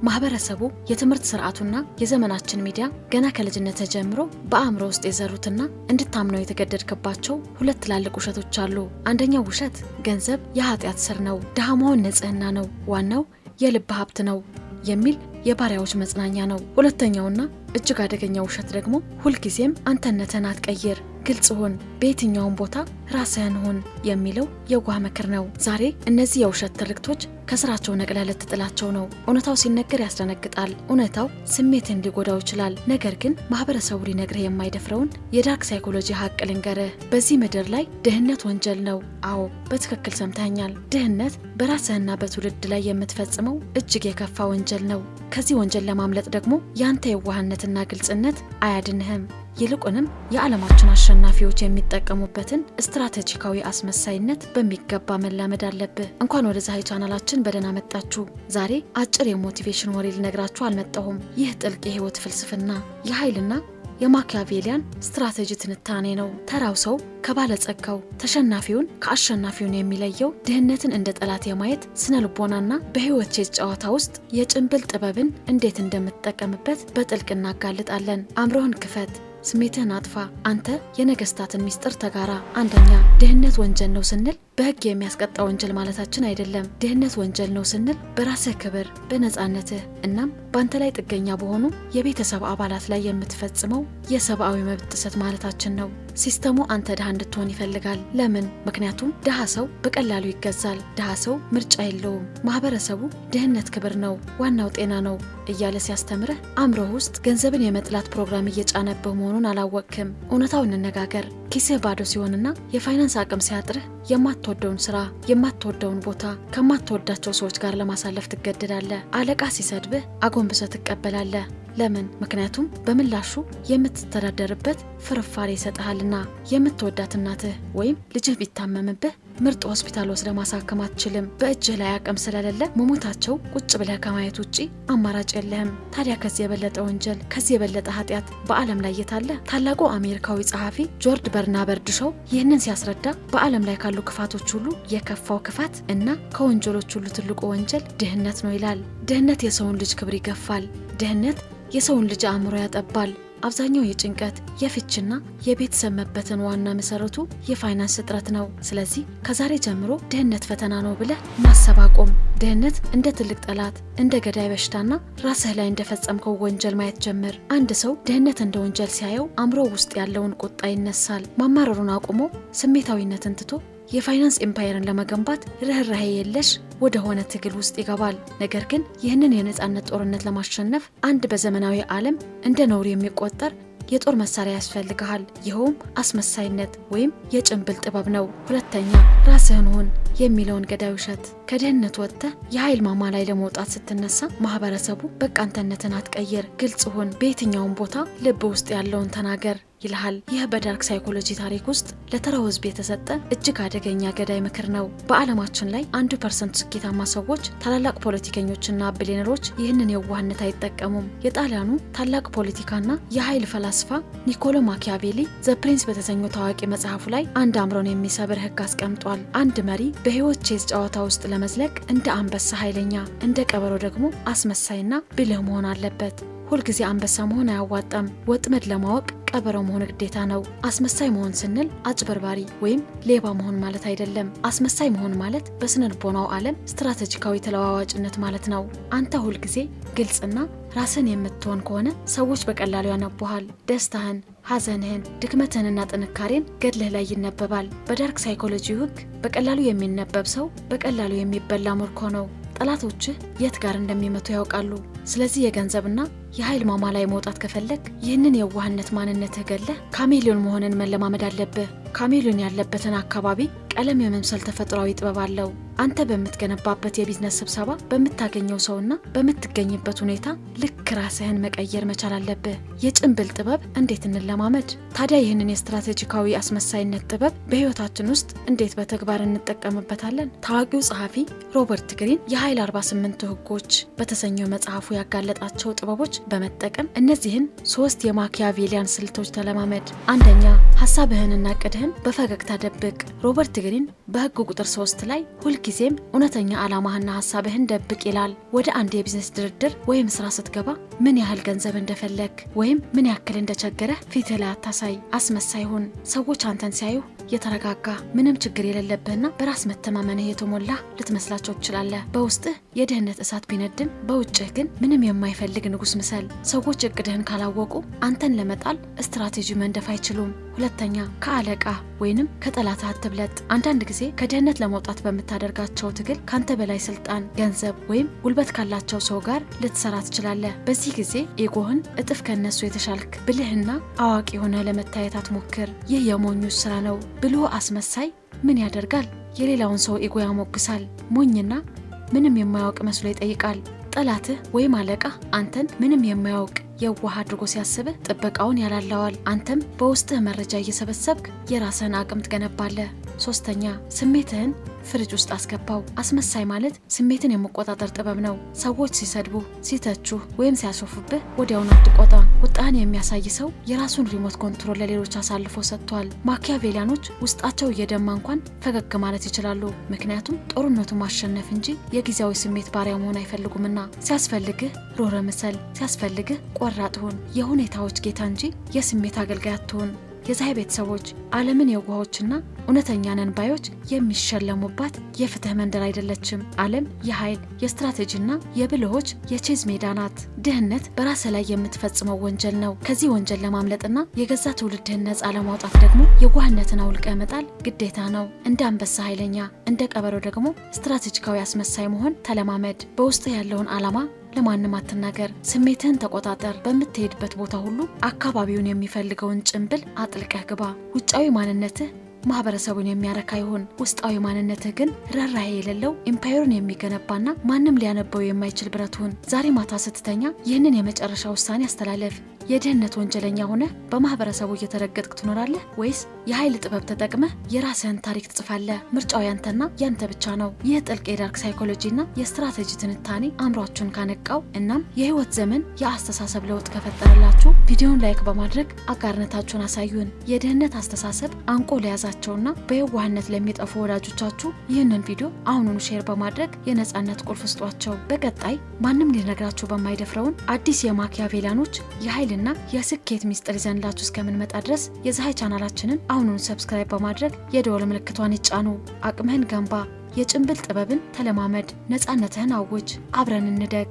ማህበረሰቡ የትምህርት ስርዓቱና የዘመናችን ሚዲያ ገና ከልጅነት ጀምሮ በአእምሮ ውስጥ የዘሩትና እንድታምነው የተገደድክባቸው ሁለት ትላልቅ ውሸቶች አሉ። አንደኛው ውሸት ገንዘብ የኃጢአት ስር ነው፣ ድሃ መሆን ንጽህና ነው፣ ዋናው የልብ ሀብት ነው የሚል የባሪያዎች መጽናኛ ነው። ሁለተኛውና እጅግ አደገኛው ውሸት ደግሞ ሁልጊዜም አንተነትን አትቀይር፣ ግልጽ ሁን፣ በየትኛውም ቦታ ራስህን ሁን የሚለው የዋህ ምክር ነው። ዛሬ እነዚህ የውሸት ትርክቶች ከስራቸው ነቅለህ ልትጥላቸው ነው። እውነታው ሲነገር ያስደነግጣል። እውነታው ስሜትን ሊጎዳው ይችላል። ነገር ግን ማህበረሰቡ ሊነግርህ የማይደፍረውን የዳርክ ሳይኮሎጂ ሀቅ ልንገርህ። በዚህ ምድር ላይ ድህነት ወንጀል ነው። አዎ በትክክል ሰምተኛል። ድህነት በራስህና በትውልድ ላይ የምትፈጽመው እጅግ የከፋ ወንጀል ነው። ከዚህ ወንጀል ለማምለጥ ደግሞ ያንተ የዋህነትና ግልጽነት አያድንህም። ይልቁንም የዓለማችን አሸናፊዎች የሚጠቀሙበትን ስትራቴጂካዊ አስመሳይነት በሚገባ መላመድ አለብህ። እንኳን ወደ ዛሬ ቻናላችን በደህና መጣችሁ። ዛሬ አጭር የሞቲቬሽን ወሬ ልነግራችሁ አልመጣሁም። ይህ ጥልቅ የህይወት ፍልስፍና፣ የኃይልና የማኪያቬሊያን ስትራቴጂ ትንታኔ ነው። ተራው ሰው ከባለጸጋው፣ ተሸናፊውን ከአሸናፊውን የሚለየው ድህነትን እንደ ጠላት የማየት ስነ ልቦናና በህይወት ቼዝ ጨዋታ ውስጥ የጭንብል ጥበብን እንዴት እንደምትጠቀምበት በጥልቅ እናጋልጣለን። አእምሮህን ክፈት፣ ስሜትህን አጥፋ፣ አንተ የነገስታትን ሚስጥር ተጋራ። አንደኛ፣ ድህነት ወንጀል ነው ስንል በህግ የሚያስቀጣ ወንጀል ማለታችን አይደለም። ድህነት ወንጀል ነው ስንል በራስህ ክብር፣ በነፃነትህ እናም በአንተ ላይ ጥገኛ በሆኑ የቤተሰብ አባላት ላይ የምትፈጽመው የሰብአዊ መብት ጥሰት ማለታችን ነው። ሲስተሙ አንተ ድሃ እንድትሆን ይፈልጋል። ለምን? ምክንያቱም ድሃ ሰው በቀላሉ ይገዛል። ድሃ ሰው ምርጫ የለውም። ማህበረሰቡ ድህነት ክብር ነው፣ ዋናው ጤና ነው እያለ ሲያስተምርህ አእምሮህ ውስጥ ገንዘብን የመጥላት ፕሮግራም እየጫነብህ መሆኑን አላወቅክም። እውነታው እንነጋገር። ኪስህ ባዶ ሲሆንና የፋይናንስ አቅም ሲያጥርህ የማትወደውን ስራ፣ የማትወደውን ቦታ ከማትወዳቸው ሰዎች ጋር ለማሳለፍ ትገደዳለህ። አለቃ ሲሰድብህ አጎንብሰህ ትቀበላለህ። ለምን? ምክንያቱም በምላሹ የምትተዳደርበት ፍርፋሪ ይሰጥሃልና። የምትወዳት እናትህ ወይም ልጅህ ቢታመምብህ ምርጥ ሆስፒታል ወስደ ማሳከም አትችልም። በእጅህ ላይ አቅም ስለሌለ መሞታቸው ቁጭ ብለህ ከማየት ውጪ አማራጭ የለህም። ታዲያ ከዚህ የበለጠ ወንጀል፣ ከዚህ የበለጠ ኃጢአት በዓለም ላይ የታለ? ታላቁ አሜሪካዊ ጸሐፊ ጆርጅ በርናርድ ሾው ይህንን ሲያስረዳ በዓለም ላይ ካሉ ክፋቶች ሁሉ የከፋው ክፋት እና ከወንጀሎች ሁሉ ትልቁ ወንጀል ድህነት ነው ይላል። ድህነት የሰውን ልጅ ክብር ይገፋል። ድህነት የሰውን ልጅ አእምሮ ያጠባል። አብዛኛው የጭንቀት የፍችና የቤተሰብ መበተን ዋና መሰረቱ የፋይናንስ እጥረት ነው። ስለዚህ ከዛሬ ጀምሮ ድህነት ፈተና ነው ብለህ ማሰብ አቁም። ድህነት እንደ ትልቅ ጠላት፣ እንደ ገዳይ በሽታና ራስህ ላይ እንደፈጸምከው ወንጀል ማየት ጀምር። አንድ ሰው ድህነት እንደ ወንጀል ሲያየው አእምሮ ውስጥ ያለውን ቁጣ ይነሳል። ማማረሩን አቁሞ ስሜታዊነትን ትቶ የፋይናንስ ኤምፓየርን ለመገንባት ርህራሄ የለሽ ወደ ሆነ ትግል ውስጥ ይገባል። ነገር ግን ይህንን የነጻነት ጦርነት ለማሸነፍ አንድ በዘመናዊ ዓለም እንደ ነውር የሚቆጠር የጦር መሳሪያ ያስፈልግሃል። ይኸውም አስመሳይነት ወይም የጭንብል ጥበብ ነው። ሁለተኛ፣ ራስህን ሁን የሚለውን ገዳይ ውሸት። ከድህነት ወጥተህ የኃይል ማማ ላይ ለመውጣት ስትነሳ ማህበረሰቡ በቃ አንተነትን አትቀይር፣ ግልጽ ሁን፣ በየትኛውም ቦታ ልብ ውስጥ ያለውን ተናገር ይልሃል። ይህ በዳርክ ሳይኮሎጂ ታሪክ ውስጥ ለተራው ህዝብ የተሰጠ እጅግ አደገኛ ገዳይ ምክር ነው። በዓለማችን ላይ 1% ስኬታማ ሰዎች፣ ታላላቅ ፖለቲከኞችና ቢሊዮነሮች ይህንን የዋህነት አይጠቀሙም። የጣሊያኑ ታላቅ ፖለቲካና የኃይል ፈላስፋ ኒኮሎ ማኪያቬሊ ዘ ፕሪንስ በተሰኘው ታዋቂ መጽሐፉ ላይ አንድ አእምሮን የሚሰብር ህግ አስቀምጧል። አንድ መሪ በህይወት ቼዝ ጨዋታ ውስጥ ለመዝለቅ እንደ አንበሳ ኃይለኛ፣ እንደ ቀበሮ ደግሞ አስመሳይና ብልህ መሆን አለበት። ሁልጊዜ አንበሳ መሆን አያዋጣም። ወጥመድ ለማወቅ ቀበሮ መሆን ግዴታ ነው። አስመሳይ መሆን ስንል አጭበርባሪ ወይም ሌባ መሆን ማለት አይደለም። አስመሳይ መሆን ማለት በስነ ልቦናው ዓለም ስትራቴጂካዊ ተለዋዋጭነት ማለት ነው። አንተ ሁልጊዜ ግልጽና ራስን የምትሆን ከሆነ ሰዎች በቀላሉ ያነቡሃል። ደስታህን፣ ሐዘንህን፣ ድክመትህንና ጥንካሬን ገድልህ ላይ ይነበባል። በዳርክ ሳይኮሎጂ ህግ በቀላሉ የሚነበብ ሰው በቀላሉ የሚበላ ምርኮ ነው። ጠላቶችህ የት ጋር እንደሚመቱ ያውቃሉ። ስለዚህ የገንዘብና የኃይል ማማ ላይ መውጣት ከፈለግ ይህንን የዋህነት ማንነትህ ገለህ ካሜሊዮን መሆንን መለማመድ አለብህ። ካሜሊዮን ያለበትን አካባቢ ቀለም የመምሰል ተፈጥሯዊ ጥበብ አለው። አንተ በምትገነባበት የቢዝነስ ስብሰባ በምታገኘው ሰውና በምትገኝበት ሁኔታ ልክ ራስህን መቀየር መቻል አለብህ። የጭንብል ጥበብ እንዴት እንለማመድ? ታዲያ ይህንን የስትራቴጂካዊ አስመሳይነት ጥበብ በህይወታችን ውስጥ እንዴት በተግባር እንጠቀምበታለን? ታዋቂው ጸሐፊ ሮበርት ግሪን የኃይል 48 ህጎች በተሰኘው መጽሐፉ ያጋለጣቸው ጥበቦች በመጠቀም እነዚህን 3 የማኪያቬሊያን ስልቶች ተለማመድ። አንደኛ፣ ሐሳብህንና ቅድህን በፈገግታ ደብቅ። ሮበርት ግሪን በህግ ቁጥር 3 ላይ ሁልጊዜም እውነተኛ ዓላማህና ሐሳብህን ደብቅ ይላል። ወደ አንድ የቢዝነስ ድርድር ወይም ስራ ስትገባ ምን ያህል ገንዘብ እንደፈለግ ወይም ምን ያክል እንደቸገረህ ፊትህ ላይ አታሳይ። አስመሳይ ሁን። ሰዎች አንተን ሲያዩ የተረጋጋ ምንም ችግር የሌለብህና በራስ መተማመንህ የተሞላ ልትመስላቸው ትችላለህ። በውስጥህ የድህነት እሳት ቢነድም በውጭህ ግን ምንም የማይፈልግ ንጉስ ምሰል። ሰዎች እቅድህን ካላወቁ አንተን ለመጣል ስትራቴጂ መንደፍ አይችሉም። ሁለተኛ ከአለቃ ወይንም ከጠላት አትብለጥ። አንዳንድ ጊዜ ከድህነት ለመውጣት በምታደርጋቸው ትግል ካንተ በላይ ስልጣን፣ ገንዘብ ወይም ጉልበት ካላቸው ሰው ጋር ልትሰራ ትችላለህ። በዚህ ጊዜ ኤጎህን እጥፍ ከነሱ የተሻልክ ብልህና አዋቂ ሆነ ለመታየት አትሞክር። ይህ የሞኞች ስራ ነው። ብልሁ አስመሳይ ምን ያደርጋል? የሌላውን ሰው ኤጎ ያሞግሳል። ሞኝና ምንም የማያውቅ መስሎ ይጠይቃል። ጠላትህ ወይም አለቃ አንተን ምንም የማያውቅ የዋህ አድርጎ ሲያስብህ ጥበቃውን ያላላዋል። አንተም በውስጥህ መረጃ እየሰበሰብክ የራስህን አቅም ትገነባለህ። ሶስተኛ ስሜትህን ፍሪጅ ውስጥ አስገባው። አስመሳይ ማለት ስሜትን የመቆጣጠር ጥበብ ነው። ሰዎች ሲሰድቡ፣ ሲተቹ ወይም ሲያሾፉብህ ወዲያውኑ አትቆጣ። ቁጣህን የሚያሳይ ሰው የራሱን ሪሞት ኮንትሮል ለሌሎች አሳልፎ ሰጥቷል። ማኪያቬሊያኖች ውስጣቸው እየደማ እንኳን ፈገግ ማለት ይችላሉ። ምክንያቱም ጦርነቱ ማሸነፍ እንጂ የጊዜያዊ ስሜት ባሪያ መሆን አይፈልጉምና። ሲያስፈልግህ ሮረ ምሰል፣ ሲያስፈልግህ ቆራጥ ሁን። የሁኔታዎች ጌታ እንጂ የስሜት አገልጋይ አትሁን። የዛይ ቤተሰቦች ዓለምን የዋሆችና እውነተኛ ነን ባዮች የሚሸለሙባት የፍትህ መንደር አይደለችም። ዓለም የኃይል የስትራቴጂና የብልሆች የቼዝ ሜዳ ናት። ድህነት በራስ ላይ የምትፈጽመው ወንጀል ነው። ከዚህ ወንጀል ለማምለጥና የገዛ ትውልድህን ነጻ ለማውጣት ደግሞ የዋህነትን አውልቀህ መጣል ግዴታ ነው። እንደ አንበሳ ኃይለኛ፣ እንደ ቀበሮ ደግሞ ስትራቴጂካዊ አስመሳይ መሆን ተለማመድ። በውስጥ ያለውን ዓላማ ለማንም አትናገር። ስሜትህን ተቆጣጠር። በምትሄድበት ቦታ ሁሉ አካባቢውን የሚፈልገውን ጭንብል አጥልቀህ ግባ። ውጫዊ ማንነትህ ማህበረሰቡን የሚያረካ ይሁን። ውስጣዊ ማንነትህ ግን ርህራሄ የሌለው ኢምፓየሩን የሚገነባና ማንም ሊያነበው የማይችል ብረት ሁን። ዛሬ ማታ ስትተኛ ይህንን የመጨረሻ ውሳኔ አስተላለፍ። የድህነት ወንጀለኛ ሆነ በማህበረሰቡ እየተረገጥክ ትኖራለህ ወይስ የኃይል ጥበብ ተጠቅመህ የራስህን ታሪክ ትጽፋለህ? ምርጫው ያንተና ያንተ ብቻ ነው። ይህ ጥልቅ የዳርክ ሳይኮሎጂና የስትራቴጂ ትንታኔ አእምሯችሁን ካነቃው እናም የህይወት ዘመን የአስተሳሰብ ለውጥ ከፈጠረላችሁ ቪዲዮን ላይክ በማድረግ አጋርነታችሁን አሳዩን። የድህነት አስተሳሰብ አንቆ ለያዛቸውና በየዋህነት ለሚጠፉ ወዳጆቻችሁ ይህንን ቪዲዮ አሁኑኑ ሼር በማድረግ የነጻነት ቁልፍ ስጧቸው። በቀጣይ ማንም ሊነግራችሁ በማይደፍረውን አዲስ የማኪያቬሊያኖች የኃይል እና የስኬት ሚስጥር ይዘንላችሁ እስከምንመጣ ድረስ የዛይ ቻናላችንን አሁኑን ሰብስክራይብ በማድረግ የደወል ምልክቷን ይጫኑ። አቅምህን ገንባ። የጭንብል ጥበብን ተለማመድ። ነጻነትህን አውጅ። አብረን እንደግ።